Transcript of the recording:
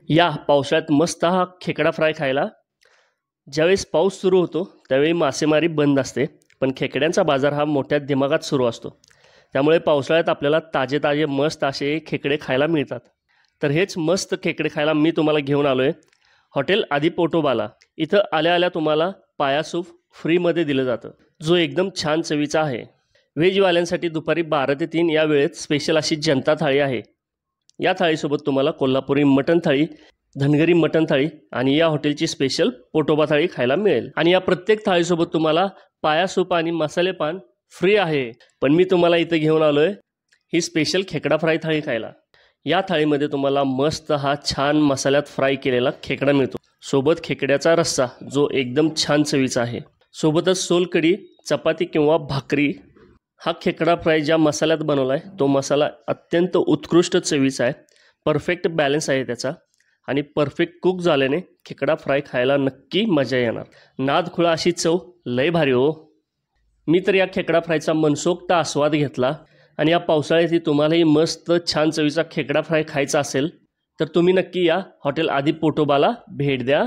या पावसाळ्यात मस्त हा खेकडा फ्राय खायला. ज्यावेळेस पाऊस सुरू होतो त्यावेळी मासेमारी बंद असते, पण खेकड्यांचा बाजार हा मोठ्या दिमागात सुरू असतो. त्यामुळे पावसाळ्यात आपल्याला ताजे ताजे मस्त असे खेकडे खायला मिळतात. तर हेच मस्त खेकडे खायला मी तुम्हाला घेऊन आलो आहे हॉटेल आदी पोटोबाला. इथं आल्या आल्या तुम्हाला पाया सूप फ्रीमध्ये दिलं जातं, जो एकदम छान चवीचा आहे. व्हेजवाल्यांसाठी दुपारी 12 ते 3 या वेळेत स्पेशल अशी जनता थाळी आहे. या थाळीसोबत तुम्हाला कोल्हापुरी मटण थाळी, धनगरी मटण थाळी आणि या हॉटेलची स्पेशल पोटोबा थाळी खायला मिळेल. आणि या प्रत्येक थाळीसोबत तुम्हाला पाया सूप आणि मसाले पान फ्री आहे. पण मी तुम्हाला इथे घेऊन आलो आहे ही स्पेशल खेकडा फ्राय थाळी खायला. या थाळीमध्ये तुम्हाला मस्त हा छान मसाल्यात फ्राय केलेला खेकडा मिळतो, सोबत खेकड्याचा रस्सा जो एकदम छान चवीचा आहे. सोबतच सोलकढी, चपाती किंवा भाकरी. हा खेकडा फ्राय ज्या मसाल्यात बनवला आहे तो मसाला अत्यंत उत्कृष्ट चवीचा आहे. परफेक्ट बॅलन्स आहे त्याचा आणि परफेक्ट कुक झाल्याने खेकडा फ्राय खायला नक्की मजा येणार. नादखुळा अशी चव लय भारी हो. मी तर या खेकडा फ्रायचा मनसोक्त आस्वाद घेतला. आणि या पावसाळ्यातही तुम्हालाही मस्त छान चवीचा खेकडा फ्राय खायचा असेल तर तुम्ही नक्की या हॉटेल आदी पोटोबाला भेट द्या.